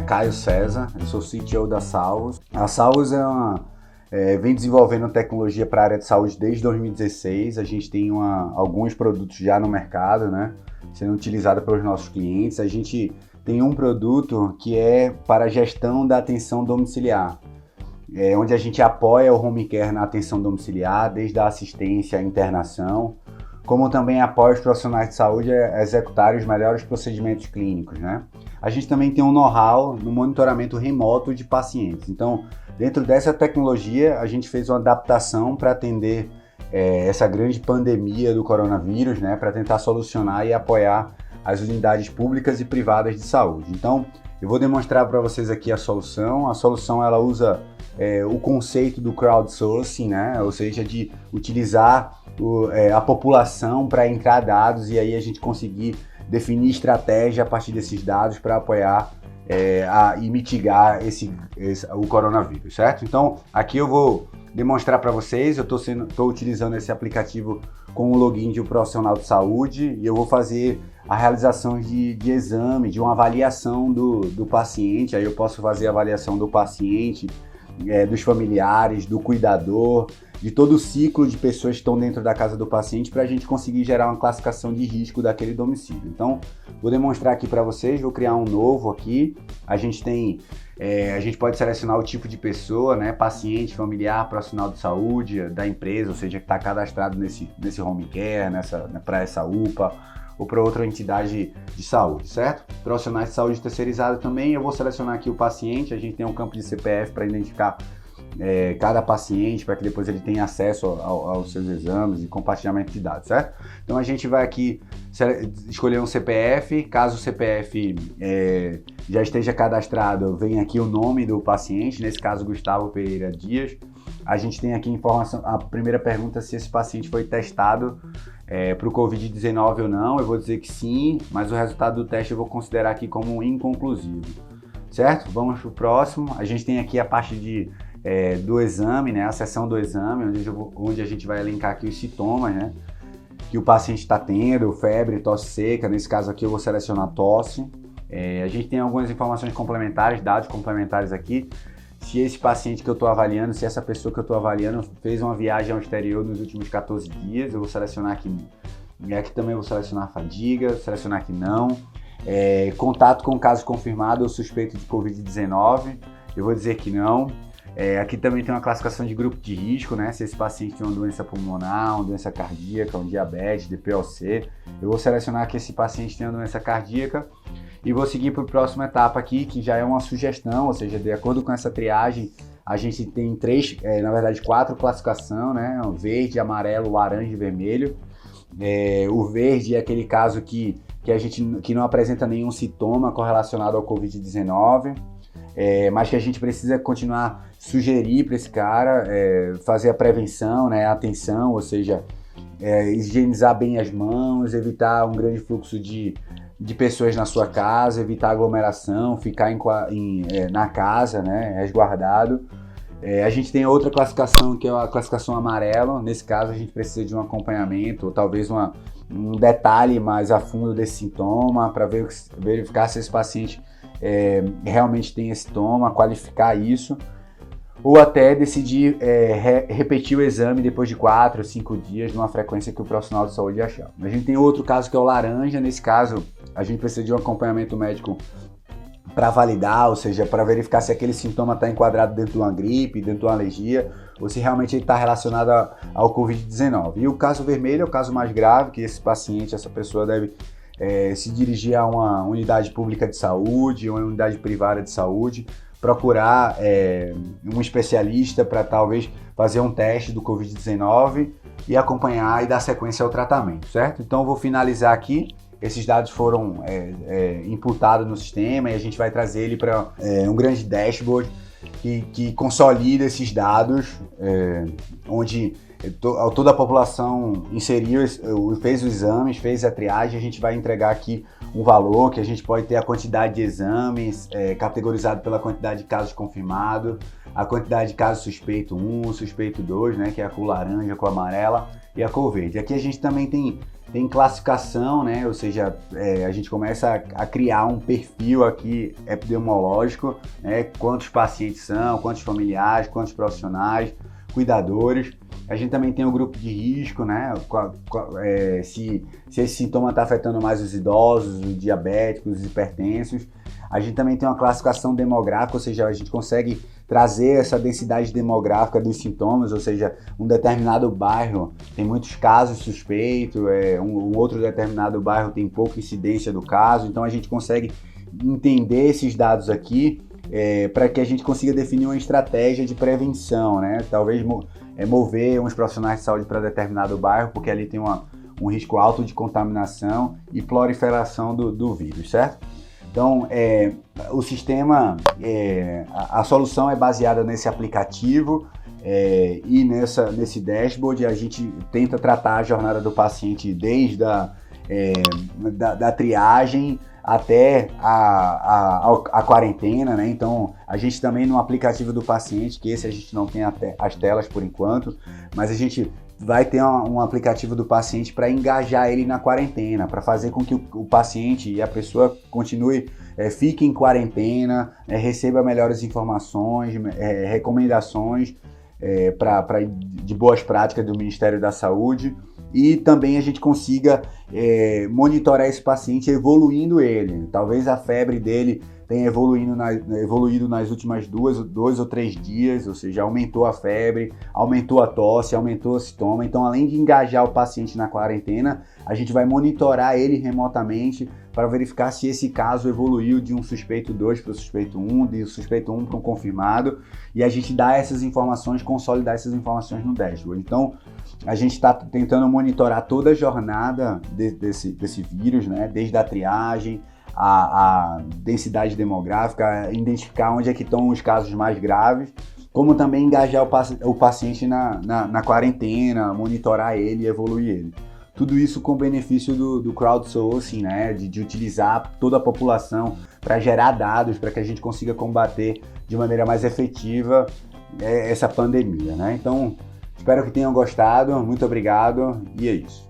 Caio César, eu sou CTO da Salvos. A Salvos vem desenvolvendo tecnologia para a área de saúde desde 2016. A gente tem alguns produtos já no mercado, né, sendo utilizado pelos nossos clientes. A gente tem um produto que é para a gestão da atenção domiciliar, onde a gente apoia o home care na atenção domiciliar, desde a assistência à internação, como também apoia os profissionais de saúde a executarem os melhores procedimentos clínicos, né? A gente também tem um know-how no monitoramento remoto de pacientes. Então, dentro dessa tecnologia, a gente fez uma adaptação para atender essa grande pandemia do coronavírus, né? Para tentar solucionar e apoiar as unidades públicas e privadas de saúde. Então, eu vou demonstrar para vocês aqui a solução. A solução ela usa o conceito do crowdsourcing, né? Ou seja, de utilizar a população para entrar dados e aí a gente conseguir definir estratégia a partir desses dados para apoiar e mitigar o coronavírus, certo? Então, aqui eu vou demonstrar para vocês, eu estou utilizando esse aplicativo com o login de um profissional de saúde e eu vou fazer a realização de exame, de uma avaliação do paciente. Aí eu posso fazer a avaliação do paciente, dos familiares, do cuidador, de todo o ciclo de pessoas que estão dentro da casa do paciente para a gente conseguir gerar uma classificação de risco daquele domicílio. Então, vou demonstrar aqui para vocês, vou criar um novo aqui. A gente pode selecionar o tipo de pessoa, né? Paciente, familiar, profissional de saúde, da empresa, ou seja, que está cadastrado nesse home care, para essa UPA, ou para outra entidade de saúde, certo? Profissionais de saúde terceirizados também, eu vou selecionar aqui o paciente, a gente tem um campo de CPF para identificar cada paciente, para que depois ele tenha acesso aos seus exames e compartilhamento de dados, certo? Então a gente vai aqui escolher um CPF, caso o CPF já esteja cadastrado, vem aqui o nome do paciente, nesse caso Gustavo Pereira Dias. A gente tem aqui informação, a primeira pergunta se esse paciente foi testado para o Covid-19 ou não. Eu vou dizer que sim, mas o resultado do teste eu vou considerar aqui como inconclusivo, certo? Vamos para o próximo. A gente tem aqui a parte do exame, né? A seção do exame, onde a gente vai elencar aqui os sintomas, né, que o paciente está tendo, febre, tosse seca. Nesse caso aqui eu vou selecionar tosse. A gente tem algumas informações complementares, dados complementares aqui. Se esse paciente que eu estou avaliando, se essa pessoa que eu estou avaliando fez uma viagem ao exterior nos últimos 14 dias, eu vou selecionar aqui. Aqui também eu vou selecionar fadiga, selecionar aqui não. Contato com caso confirmado ou suspeito de Covid-19, eu vou dizer que não. Aqui também tem uma classificação de grupo de risco, né? Se esse paciente tem uma doença pulmonar, uma doença cardíaca, um diabetes, DPOC, eu vou selecionar que esse paciente tem uma doença cardíaca e vou seguir para a próxima etapa aqui, que já é uma sugestão, ou seja, de acordo com essa triagem, a gente tem quatro classificações, né? O verde, amarelo, laranja e vermelho. O verde é aquele caso que não apresenta nenhum sintoma correlacionado ao Covid-19, mas que a gente precisa continuar sugerir para esse cara fazer a prevenção, né? A atenção, ou seja, higienizar bem as mãos, evitar um grande fluxo de pessoas na sua casa, evitar aglomeração, ficar na casa, né, resguardado. A gente tem outra classificação, que é a classificação amarela. Nesse caso, a gente precisa de um acompanhamento, ou talvez um detalhe mais a fundo desse sintoma, para verificar se esse paciente realmente tem esse sintoma, qualificar isso, ou até decidir repetir o exame depois de 4 ou 5 dias, numa frequência que o profissional de saúde achar. A gente tem outro caso que é o laranja. Nesse caso, a gente precisa de um acompanhamento médico para validar, ou seja, para verificar se aquele sintoma está enquadrado dentro de uma gripe, dentro de uma alergia, ou se realmente ele está relacionado ao Covid-19. E o caso vermelho é o caso mais grave, que essa pessoa deve se dirigir a uma unidade pública de saúde, uma unidade privada de saúde, procurar um especialista para talvez fazer um teste do Covid-19 e acompanhar e dar sequência ao tratamento, certo? Então eu vou finalizar aqui. Esses dados foram imputados no sistema e a gente vai trazer ele para um grande dashboard que consolida esses dados, onde toda a população inseriu, fez os exames, fez a triagem. A gente vai entregar aqui um valor que a gente pode ter a quantidade de exames categorizado pela quantidade de casos confirmados, a quantidade de casos suspeito 1, suspeito 2, né, que é a cor laranja, a cor amarela e a cor verde. Aqui a gente também tem tem classificação, né? Ou seja, a gente começa a criar um perfil aqui epidemiológico, né? Quantos pacientes são, quantos familiares, quantos profissionais, cuidadores. A gente também tem o grupo de risco, né? Se esse sintoma está afetando mais os idosos, os diabéticos, os hipertensos. A gente também tem uma classificação demográfica, ou seja, a gente consegue trazer essa densidade demográfica dos sintomas, ou seja, um determinado bairro tem muitos casos suspeitos, um outro determinado bairro tem pouca incidência do caso, então a gente consegue entender esses dados aqui para que a gente consiga definir uma estratégia de prevenção, né? Talvez mover uns profissionais de saúde para determinado bairro, porque ali tem um risco alto de contaminação e proliferação do vírus, certo? Então, o sistema, a solução é baseada nesse aplicativo e nesse dashboard. A gente tenta tratar a jornada do paciente desde da triagem até a quarentena, né? Então, a gente também no aplicativo do paciente, que esse a gente não tem as telas por enquanto, mas a gente vai ter um aplicativo do paciente para engajar ele na quarentena, para fazer com que o paciente e a pessoa continue, fique em quarentena, receba melhores informações, recomendações de boas práticas do Ministério da Saúde, e também a gente consiga monitorar esse paciente evoluindo ele. Talvez a febre dele tenha evoluído nas últimas 2 ou 3 dias, ou seja, aumentou a febre, aumentou a tosse, aumentou o sintoma. Então, além de engajar o paciente na quarentena, a gente vai monitorar ele remotamente para verificar se esse caso evoluiu de um suspeito 2 para o suspeito 1, de um suspeito 1 para um confirmado, e a gente dá essas informações, consolidar essas informações no dashboard. Então, a gente está tentando monitorar toda a jornada desse vírus, né? Desde a triagem, a densidade demográfica, identificar onde é que estão os casos mais graves, como também engajar o paciente na quarentena, monitorar ele e evoluir ele. Tudo isso com benefício do crowdsourcing, né? De utilizar toda a população para gerar dados, para que a gente consiga combater de maneira mais efetiva essa pandemia, né? Então, espero que tenham gostado, muito obrigado e é isso.